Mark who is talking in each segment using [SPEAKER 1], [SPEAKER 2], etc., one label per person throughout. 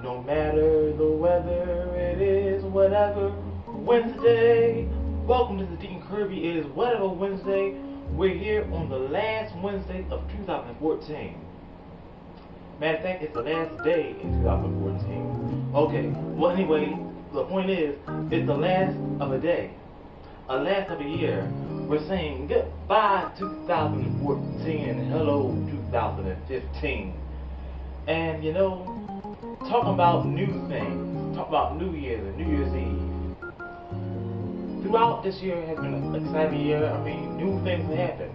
[SPEAKER 1] No matter the weather, it is whatever Wednesday. Welcome to the Deacon Kirby. It is whatever Wednesday. We're here on the last Wednesday of 2014. Matter of fact, it's the last day in 2014. Okay, well anyway, the point is, it's the last of a day. A last of a year. We're saying goodbye 2014 and hello 2015. And you know, talking about new things, talking about New Year's and New Year's Eve. Throughout this year has been an exciting year. I mean, new things have happened.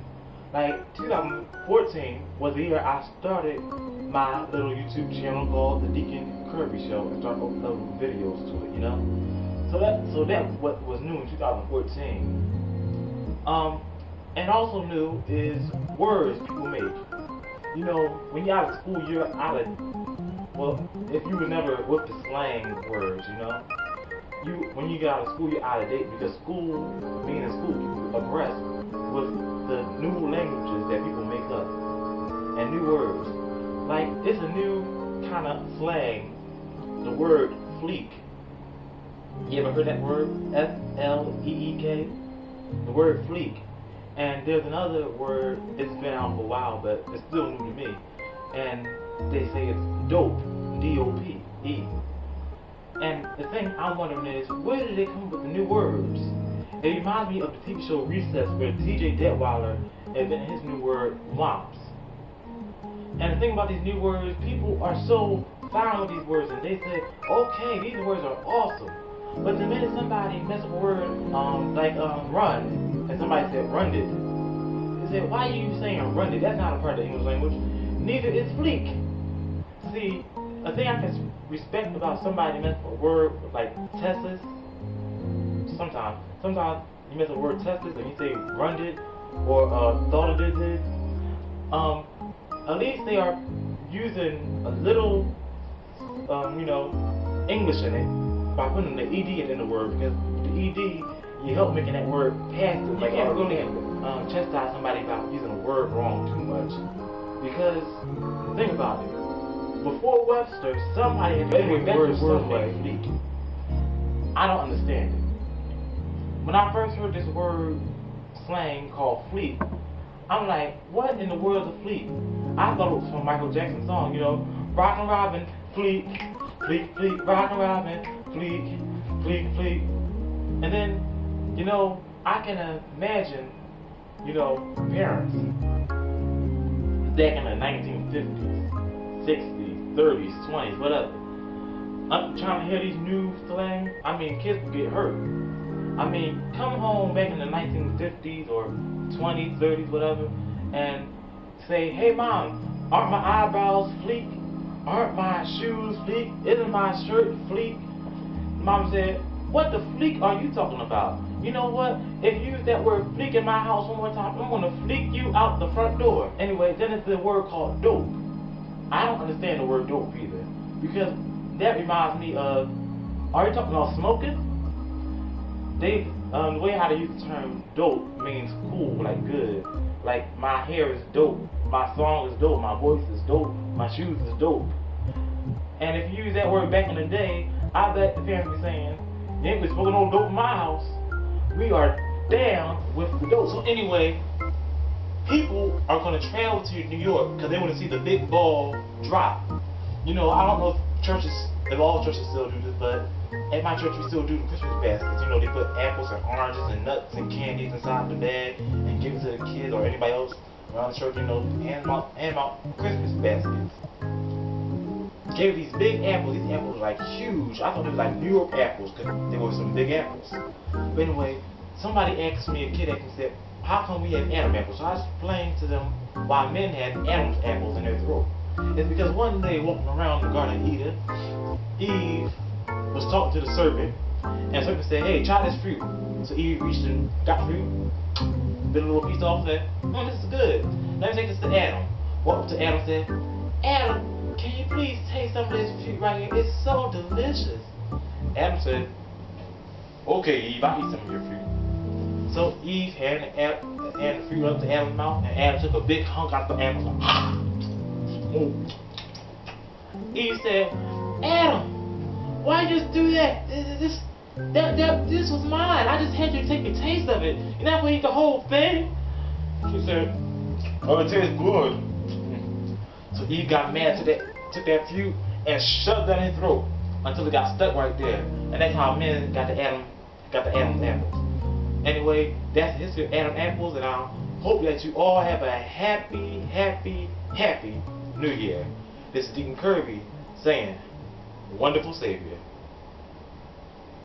[SPEAKER 1] Like 2014 was the year I started my little YouTube channel called The Deacon Kirby Show and started uploading videos to it, you know? So that what was new in 2014. And also new is words people make. You know, when you're out of school, you're out of, well, if you were never with the slang words, you know, when you get out of school, you're out of date because school, being in school, keeps you abreast with the new languages that people make up and new words. Like, it's a new kind of slang, the word fleek. You ever heard that word? F-L-E-E-K? The word fleek. And there's another word, it's been out for a while, but it's still new to me. And they say it's dope, D-O-P-E. And the thing I'm wondering is, where did they come up with the new words? It reminds me of the TV show Recess, where T.J. Detweiler invented his new word, womps. And the thing about these new words, people are so fine with these words, and they say, okay, these words are awesome. But the minute somebody messes with a word, run, and somebody said run it, they said, why are you saying run it? That's not a part of the English language. Neither is fleek. See, a thing I can respect about somebody messing with a word like testis, sometimes you mess with the word testis and you say run it, or thought it did, at least they are using a little, English in it. By putting the ed in the word, because the ed, you help making that word passive. Like, you can't really chastise somebody about using a word wrong too much, because think about it. Before Webster, somebody had to invent the word like fleek. I don't understand it. When I first heard this word slang called fleek, I'm like, what in the world is a fleek? I thought it was from Michael Jackson's song, you know, Rockin' Robin, fleek, fleek, fleek, Rockin' Robin, fleek, fleek, fleek. And then, you know, I can imagine, you know, parents back in the 1950s, 60s, 30s, 20s, whatever. I'm trying to hear these new slang. I mean, kids would get hurt. I mean, come home back in the 1950s or 20s, 30s, whatever, and say, hey mom, aren't my eyebrows fleek? Aren't my shoes fleek? Isn't my shirt fleek? Mom said, what the fleek are you talking about? You know what? If you use that word fleek in my house one more time, I'm going to fleek you out the front door. Anyway, then it's the word called dope. I don't understand the word dope either, because that reminds me of, are you talking about smoking? The way how they use the term dope means cool, like good. Like, my hair is dope, my song is dope, my voice is dope, my shoes is dope. And if you use that word back in the day, I bet the parents be saying, you ain't been smoking no dope in my house. We are down with the dope. So anyway, people are going to travel to New York because they want to see the big ball drop. You know, I don't know if all churches still do this, but at my church we still do the Christmas baskets. You know, they put apples and oranges and nuts and candies inside the bag and give it to the kids or anybody else around the church, you know, hand out Christmas baskets. Gave these big apples. These apples were like huge. I thought they were like New York apples because they were some big apples. But anyway, somebody asked me, a kid asked me, said, how come we have Adam apples? So I explained to them why men had Adam's apples in their throat. It's because one day walking around the Garden of Eden, Eve was talking to the serpent, and the serpent said, hey, try this fruit. So Eve reached and got fruit, bit a little piece off, and said, this is good. Let me take this to Adam. Walked up to Adam and said, Adam, can you please taste some of this fruit right here? It's so delicious. Adam said, okay, Eve, I'll eat some of your fruit. So Eve handed the fruit up to Adam's mouth, and Adam took a big hunk out of Adam's mouth. Eve said, Adam, why you just do that? This was mine. I just had you take a taste of it. You're not gonna eat the whole thing. She said, oh, it tastes good. So Eve got mad, took that fruit and shoved it down his throat until it got stuck right there. And that's how men got the Adam's apples. Anyway, that's the history of Adam apples, and I hope that you all have a happy, happy, happy New Year. This is Deacon Kirby saying, wonderful Savior.